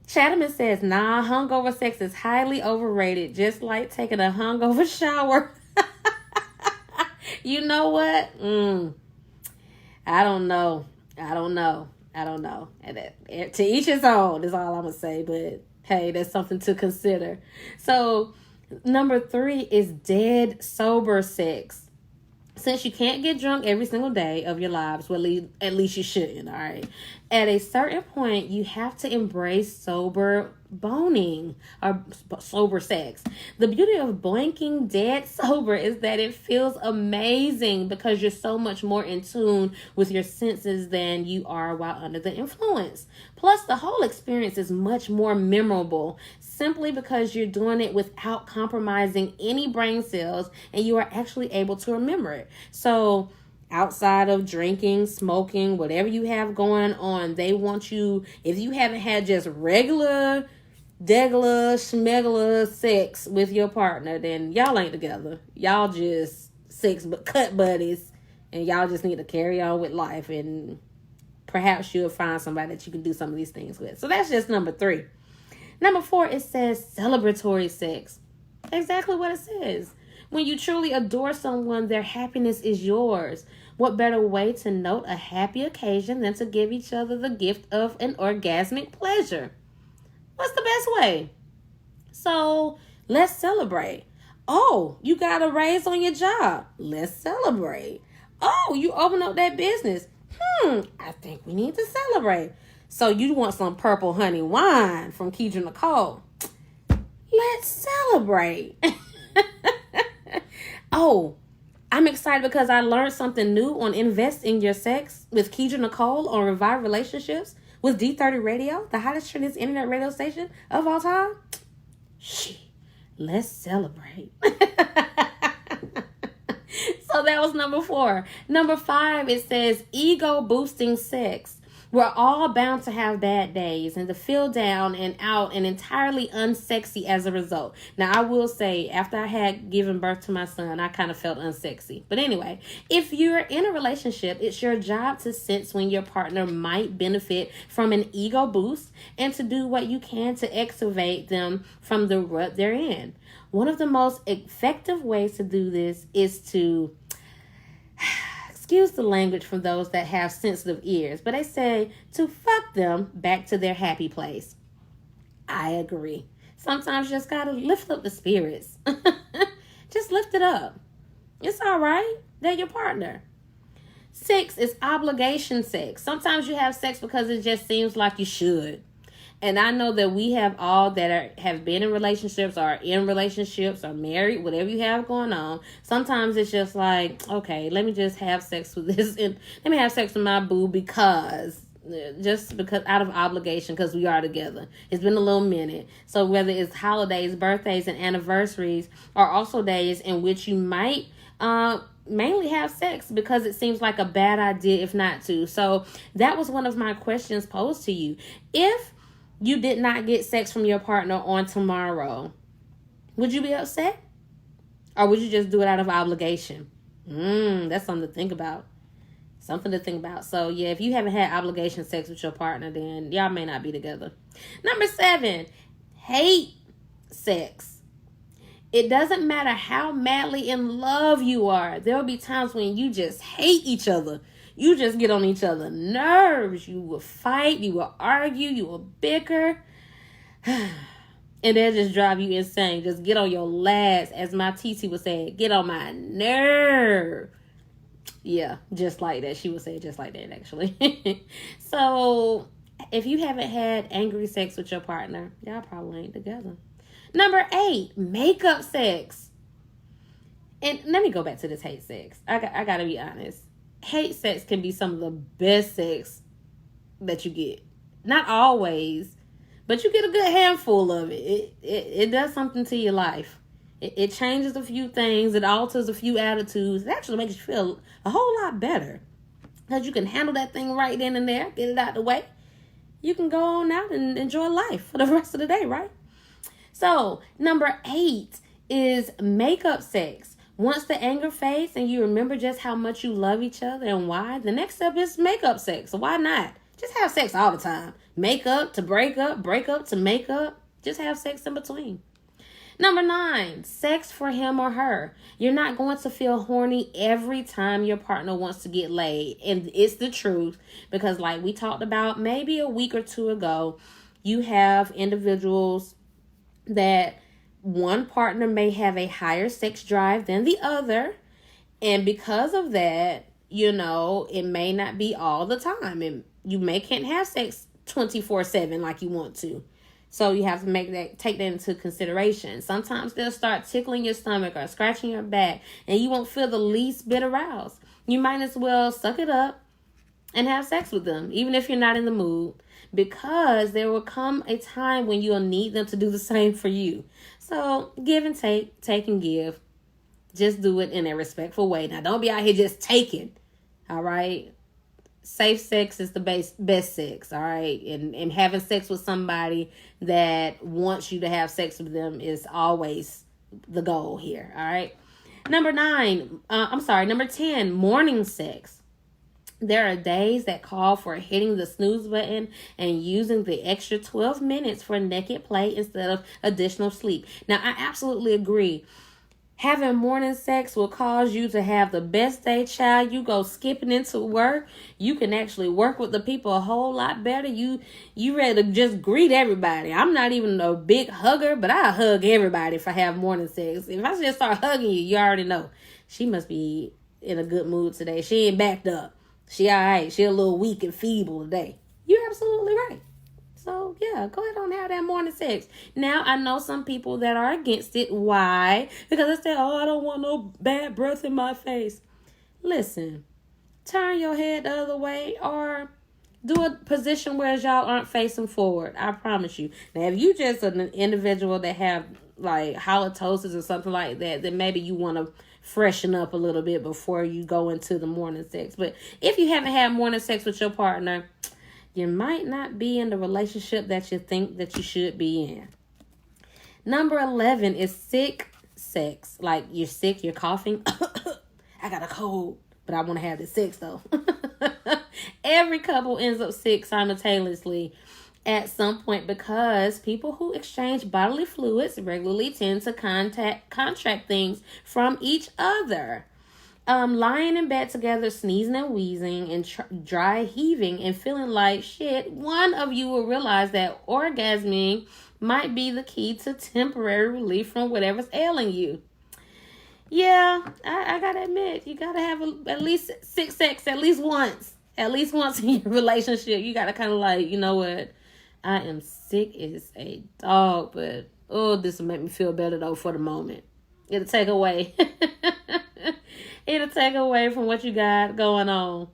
Chatterman says, nah, hungover sex is highly overrated, just like taking a hungover shower. You know what? I don't know. And to each his own is all I'm going to say. But hey, that's something to consider. So number 3 is dead sober sex. Since you can't get drunk every single day of your lives, well, at least you shouldn't, all right? At a certain point, you have to embrace sober boning or sober sex. The beauty of blanking dead sober is that it feels amazing because you're so much more in tune with your senses than you are while under the influence. Plus, the whole experience is much more memorable simply because you're doing it without compromising any brain cells and you are actually able to remember it. So, outside of drinking, smoking, whatever you have going on, they want you, if you haven't had just regular, schmegula sex with your partner, then y'all ain't together. Y'all just cut buddies, and y'all just need to carry on with life, and perhaps you'll find somebody that you can do some of these things with. So that's just number 3. Number 4, it says celebratory sex. Exactly what it says. When you truly adore someone, their happiness is yours. What better way to note a happy occasion than to give each other the gift of an orgasmic pleasure? What's the best way? So let's celebrate. Oh, you got a raise on your job. Let's celebrate. Oh, you open up that business. I think we need to celebrate. So you want some purple honey wine from Keidra Nicole. Let's celebrate. Oh, I'm excited because I learned something new on Invest in Your Sex with Keidra Nicole on Revive Relationships with D30 Radio, the hottest trendiest internet radio station of all time. Let's celebrate. So that was number 4. Number 5, it says ego boosting sex. We're all bound to have bad days and to feel down and out and entirely unsexy as a result. Now, I will say, after I had given birth to my son, I kind of felt unsexy. But anyway, if you're in a relationship, it's your job to sense when your partner might benefit from an ego boost and to do what you can to excavate them from the rut they're in. One of the most effective ways to do this is to... excuse the language from those that have sensitive ears, but they say to fuck them back to their happy place. I agree. Sometimes you just gotta lift up the spirits. Just lift it up. It's all right. They're your partner. 6 is obligation sex. Sometimes you have sex because it just seems like you should. And I know that we have all that have been in relationships or are in relationships or married, whatever you have going on. Sometimes it's just like, okay, let me just have sex with this and let me have sex with my boo because out of obligation, because we are together. It's been a little minute. So whether it's holidays, birthdays, and anniversaries are also days in which you might mainly have sex because it seems like a bad idea if not to. So that was one of my questions posed to you. If you did not get sex from your partner on tomorrow, would you be upset? Or would you just do it out of obligation? That's something to think about. So, yeah, if you haven't had obligation sex with your partner, then y'all may not be together. Number 7, hate sex. It doesn't matter how madly in love you are. There will be times when you just hate each other. You just get on each other's nerves. You will fight. You will argue. You will bicker. And they'll just drive you insane. Just get on your last, as my TT would say, get on my nerve. Yeah, just like that. She would say it just like that, actually. So If you haven't had angry sex with your partner, y'all probably ain't together. Number 8, makeup sex. And let me go back to this hate sex. I gotta be honest. Hate sex can be some of the best sex that you get. Not always, but you get a good handful of it. It does something to your life. It changes a few things. It alters a few attitudes. It actually makes you feel a whole lot better. Because you can handle that thing right then and there. Get it out the way. You can go on out and enjoy life for the rest of the day, right? So, number 8 is makeup sex. Once the anger fades and you remember just how much you love each other and why, the next step is makeup sex. So why not? Just have sex all the time. Make up to break up to make up. Just have sex in between. Number 9, sex for him or her. You're not going to feel horny every time your partner wants to get laid. And it's the truth. Because like we talked about maybe a week or two ago, you have individuals that one partner may have a higher sex drive than the other. And because of that, it may not be all the time. And you can't have sex 24/7 like you want to. So you have to take that into consideration. Sometimes they'll start tickling your stomach or scratching your back and you won't feel the least bit aroused. You might as well suck it up and have sex with them, even if you're not in the mood, because there will come a time when you'll need them to do the same for you. So give and take and give. Just do it in a respectful way. Now, don't be out here just taking, all right? Safe sex is the best sex, all right? And having sex with somebody that wants you to have sex with them is always the goal here, all right? Number 10, morning sex. There are days that call for hitting the snooze button and using the extra 12 minutes for naked play instead of additional sleep. Now, I absolutely agree. Having morning sex will cause you to have the best day, child. You go skipping into work. You can actually work with the people a whole lot better. You ready to just greet everybody. I'm not even a big hugger, but I hug everybody if I have morning sex. If I just start hugging you, you already know. She must be in a good mood today. She ain't backed up. She all right. She a little weak and feeble today. You're absolutely right. So, yeah, go ahead and have that morning sex. Now, I know some people that are against it. Why? Because they say, I don't want no bad breath in my face. Listen, turn your head the other way or do a position where y'all aren't facing forward. I promise you. Now, if you just an individual that have, like, halitosis or something like that, then maybe you want to freshen up a little bit before you go into the morning sex. But if you haven't had morning sex with your partner, you might not be in the relationship that you think that you should be in. Number 11 is sick sex. Like you're sick, you're coughing. I got a cold, but I want to have this sex though. Every couple ends up sick simultaneously at some point because people who exchange bodily fluids regularly tend to contract things from each other. Lying in bed together, sneezing and wheezing and dry heaving and feeling like shit, one of you will realize that orgasming might be the key to temporary relief from whatever's ailing you. Yeah, I gotta admit, you gotta have at least sick sex at least once. At least once in your relationship. You gotta kind of like, you know what? I am sick as a dog, but this will make me feel better though for the moment. It'll take away. It'll take away from what you got going on.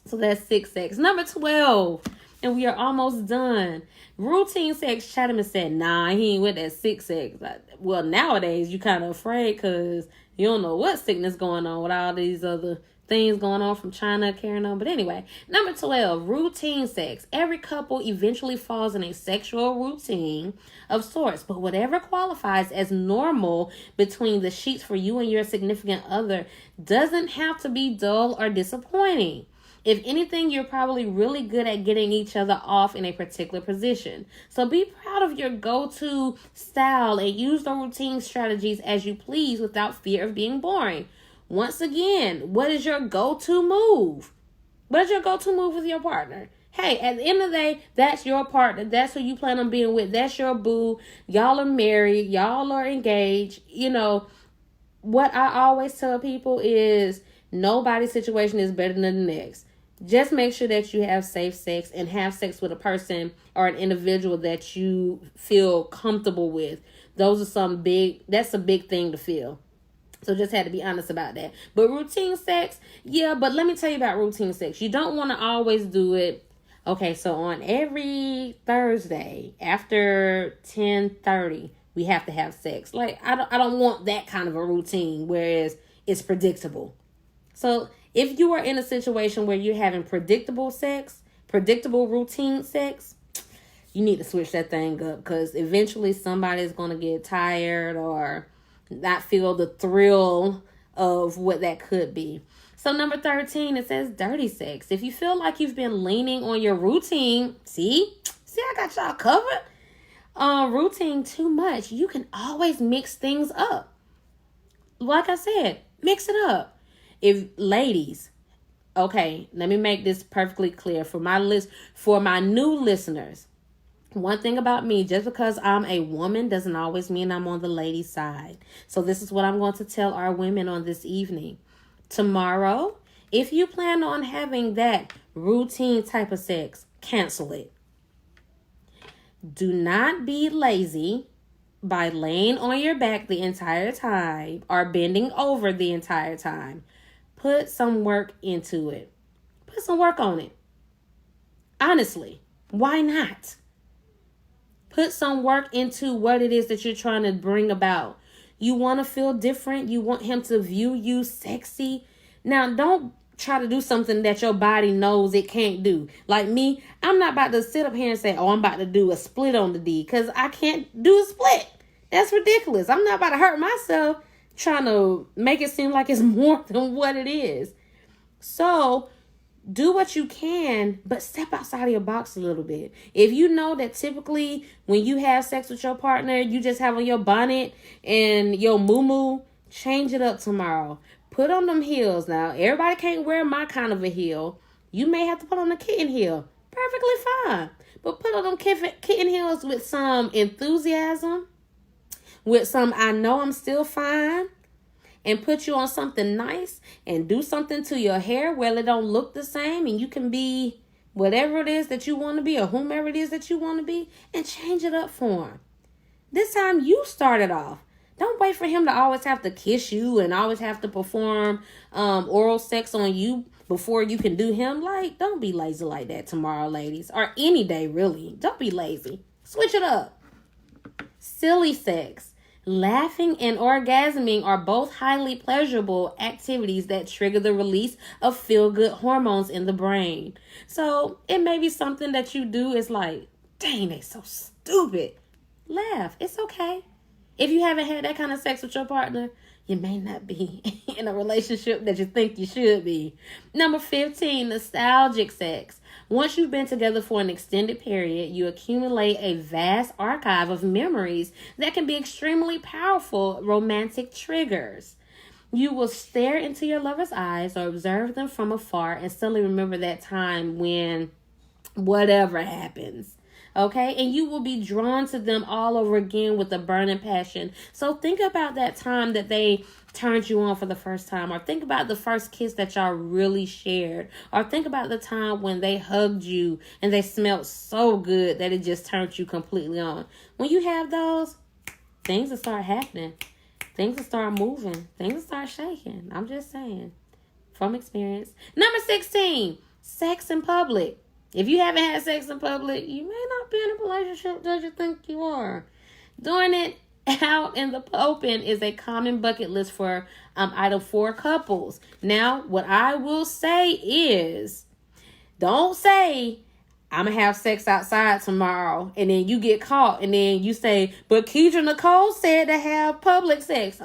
So that's sick sex. Number 12. And we are almost done. Routine sex. Chatterman said, nah, he ain't with that sick sex. Well, nowadays, you kind of afraid because you don't know what sickness going on with all these other things going on from China carrying on. But anyway, number 12, routine sex. Every couple eventually falls in a sexual routine of sorts, but whatever qualifies as normal between the sheets for you and your significant other doesn't have to be dull or disappointing. If anything, you're probably really good at getting each other off in a particular position. So be proud of your go-to style and use the routine strategies as you please without fear of being boring. Once again, what is your go-to move? What is your go-to move with your partner? Hey, at the end of the day, that's your partner. That's who you plan on being with. That's your boo. Y'all are married. Y'all are engaged. You know, what I always tell people is nobody's situation is better than the next. Just make sure that you have safe sex and have sex with a person or an individual that you feel comfortable with. That's a big thing to feel. So just had to be honest about that. But routine sex, yeah, but let me tell you about routine sex. You don't want to always do it. Okay, so on every Thursday after 10:30, we have to have sex. Like, I don't want that kind of a routine, whereas it's predictable. So if you are in a situation where you're having predictable routine sex, you need to switch that thing up, because eventually somebody's going to get tired or not feel the thrill of what that could be. So number 13, it says dirty sex. If you feel like you've been leaning on your routine, see, I got y'all covered. Routine too much, you can always mix things up. Like I said, mix it up. If ladies, okay, let me make this perfectly clear for my new listeners. One thing about me, just because I'm a woman doesn't always mean I'm on the ladies' side. So this is what I'm going to tell our women on this evening. Tomorrow, if you plan on having that routine type of sex, cancel it. Do not be lazy by laying on your back the entire time or bending over the entire time. Put some work into it. Put some work on it. Honestly, why not? Put some work into what it is that you're trying to bring about. You want to feel different. You want him to view you sexy. Now, don't try to do something that your body knows it can't do. Like me, I'm not about to sit up here and say, I'm about to do a split on the D, because I can't do a split. That's ridiculous. I'm not about to hurt myself trying to make it seem like it's more than what it is. So do what you can, but step outside of your box a little bit. If you know that typically when you have sex with your partner, you just have on your bonnet and your muumuu, change it up tomorrow. Put on them heels. Now, everybody can't wear my kind of a heel. You may have to put on a kitten heel. Perfectly fine. But put on them kitten heels with some enthusiasm, with some I know I'm still fine, and put you on something nice and do something to your hair where it don't look the same, and you can be whatever it is that you want to be or whomever it is that you want to be, and change it up for him. This time you start it off. Don't wait for him to always have to kiss you and always have to perform oral sex on you before you can do him. Like, don't be lazy like that tomorrow, ladies, or any day really. Don't be lazy. Switch it up. Silly sex. Laughing and orgasming are both highly pleasurable activities that trigger the release of feel-good hormones in the brain. So it may be something that you do is like, dang, they so stupid. Laugh. It's okay. If you haven't had that kind of sex with your partner, you may not be in a relationship that you think you should be. Number 15, nostalgic sex. Once you've been together for an extended period, you accumulate a vast archive of memories that can be extremely powerful romantic triggers. You will stare into your lover's eyes or observe them from afar and suddenly remember that time when whatever happens. Okay, and you will be drawn to them all over again with a burning passion. So think about that time that they turned you on for the first time, or think about the first kiss that y'all really shared, or think about the time when they hugged you and they smelled so good that it just turned you completely on. When you have those, things will start happening. Things will start moving. Things will start shaking. I'm just saying from experience. Number 16, sex in public. If you haven't had sex in public, you may not be in a relationship that you think you are. Doing it out in the open is a common bucket list for item 4 couples. Now, what I will say is, don't say, I'm going to have sex outside tomorrow, and then you get caught, and then you say, but Keidra Nicole said to have public sex.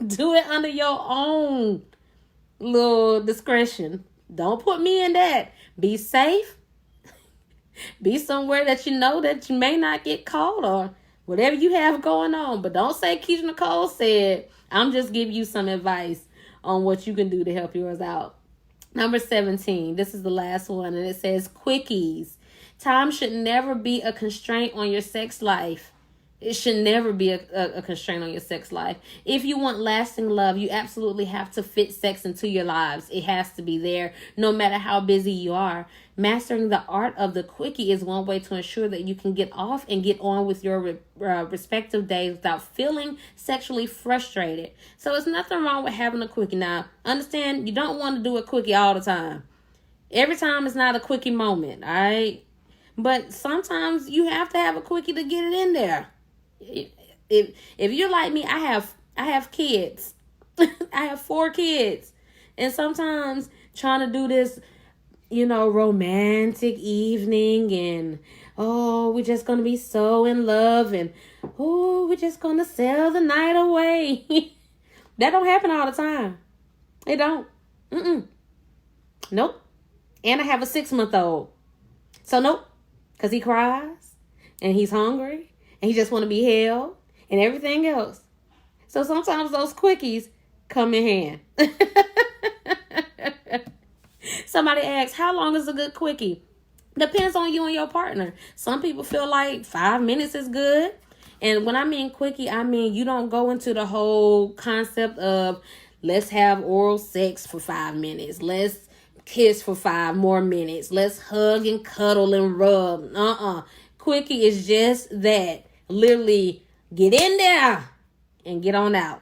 Do it under your own little discretion. Don't put me in that. Be safe. Be somewhere that you know that you may not get caught or whatever you have going on. But don't say Keisha Nicole said. I'm just giving you some advice on what you can do to help yours out. Number 17. This is the last one, and it says quickies. Time should never be a constraint on your sex life. It should never be a constraint on your sex life. If you want lasting love, you absolutely have to fit sex into your lives. It has to be there no matter how busy you are. Mastering the art of the quickie is one way to ensure that you can get off and get on with your respective days without feeling sexually frustrated. So there's nothing wrong with having a quickie. Now, understand, you don't want to do a quickie all the time. Every time is not a quickie moment, all right? But sometimes you have to have a quickie to get it in there. If you're like me, I have kids. I have 4 kids. And sometimes trying to do this, romantic evening and we're just going to be so in love and we're just going to sail the night away. That don't happen all the time. It don't. Nope. And I have a 6-month-old. So nope. Because he cries and he's hungry and he just want to be held and everything else. So sometimes those quickies come in hand. Somebody asks, how long is a good quickie? Depends on you and your partner. Some people feel like 5 minutes is good. And when I mean quickie, I mean you don't go into the whole concept of let's have oral sex for 5 minutes. Let's kiss for 5 more minutes. Let's hug and cuddle and rub. Quickie is just that. Literally get in there and get on out.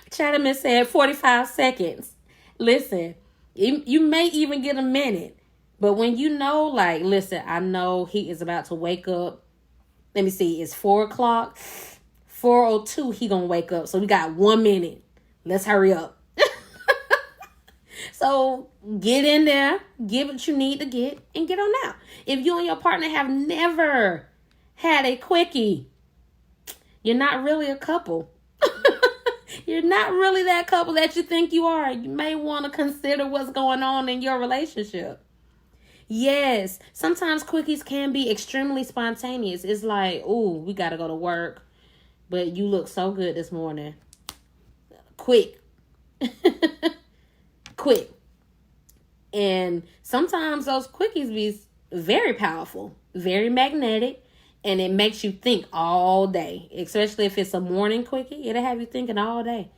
Chatterman said 45 seconds. Listen, you may even get a minute. But when listen, I know he is about to wake up. Let me see, it's 4 o'clock. 4:02, he gonna wake up. So we got 1 minute. Let's hurry up. So get in there, get what you need to get, and get on out. If you and your partner have never had a quickie, you're not really a couple. You're not really that couple that you think you are. You may want to consider what's going on in your relationship. Yes, sometimes quickies can be extremely spontaneous. It's like, ooh, we got to go to work, but you look so good this morning. Quick. Quick. And sometimes those quickies be very powerful, very magnetic, and it makes you think all day. Especially if it's a morning quickie, it'll have you thinking all day.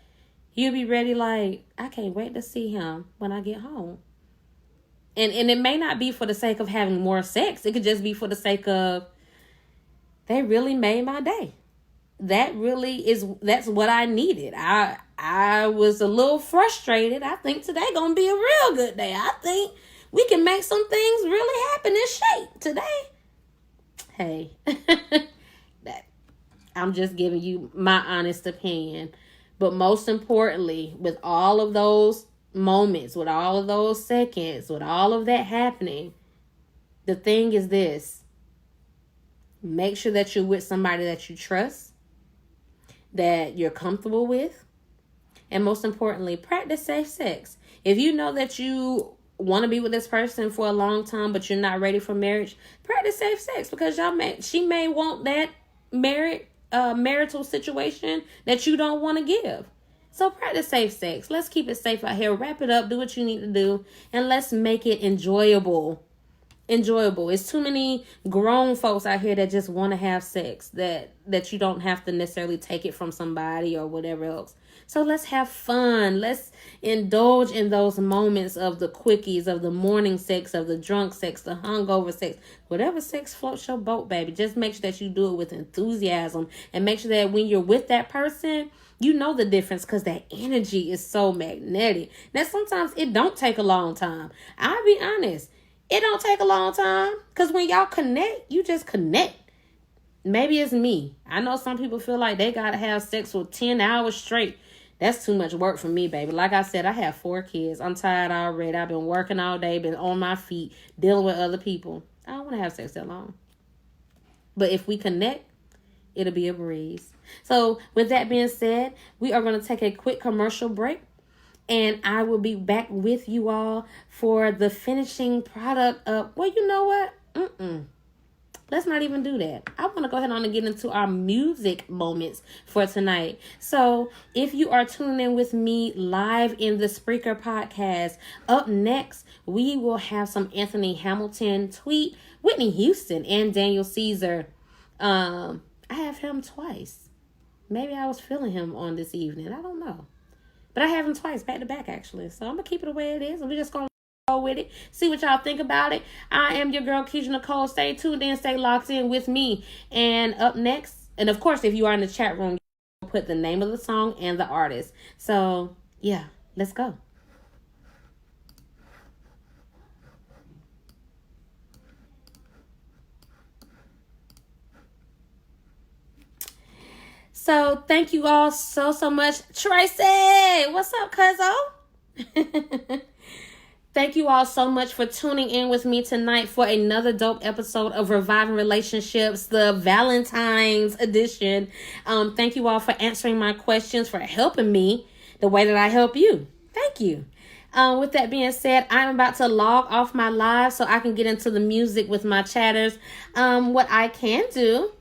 You'll be ready like, I can't wait to see him when I get home. And it may not be for the sake of having more sex. It could just be for the sake of, they really made my day. That's what I needed. I was a little frustrated. I think today gonna be a real good day. I think we can make some things really happen in shape today. Hey, I'm just giving you my honest opinion. But most importantly, with all of those moments, with all of those seconds, with all of that happening, the thing is this: make sure that you're with somebody that you trust, that you're comfortable with, and most importantly, practice safe sex. If you know that you want to be with this person for a long time, but you're not ready for marriage, practice safe sex, because she may want that marital situation that you don't want to give. So practice safe sex. Let's keep it safe out here. Wrap it up. Do what you need to do. And let's make it enjoyable. It's too many grown folks out here that just want to have sex, that you don't have to necessarily take it from somebody or whatever else. So let's have fun. Let's indulge in those moments of the quickies, of the morning sex, of the drunk sex, the hungover sex. Whatever sex floats your boat, baby. Just make sure that you do it with enthusiasm. And make sure that when you're with that person, you know the difference, because that energy is so magnetic. Now, sometimes it don't take a long time. I'll be honest. It don't take a long time, because when y'all connect, you just connect. Maybe it's me. I know some people feel like they got to have sex for 10 hours straight. That's too much work for me, baby. Like I said, I have 4 kids. I'm tired already. I've been working all day, been on my feet, dealing with other people. I don't want to have sex that long. But if we connect, it'll be a breeze. So with that being said, we are going to take a quick commercial break. And I will be back with you all for the finishing product of, well, you know what? Let's not even do that. I want to go ahead on and get into our music moments for tonight. So if you are tuning in with me live in the Spreaker podcast, up next, we will have some Anthony Hamilton, Tweet, Whitney Houston, and Daniel Caesar. I have him twice. Maybe I was feeling him on this evening. I don't know. But I have him twice, back to back, actually. So I'm going to keep it the way it is. And we're just going to go with it. See what y'all think about it. I am your girl, Keisha Nicole. Stay tuned in. Stay locked in with me. And up next, and of course, if you are in the chat room, you'll put the name of the song and the artist. So, yeah, let's go. So thank you all so much. Tracy, what's up, cuzzo? Thank you all so much for tuning in with me tonight for another dope episode of Reviving Relationships, the Valentines edition. Thank you all for answering my questions, for helping me the way that I help you. Thank you. With that being said, I'm about to log off my live so I can get into the music with my chatters. What I can do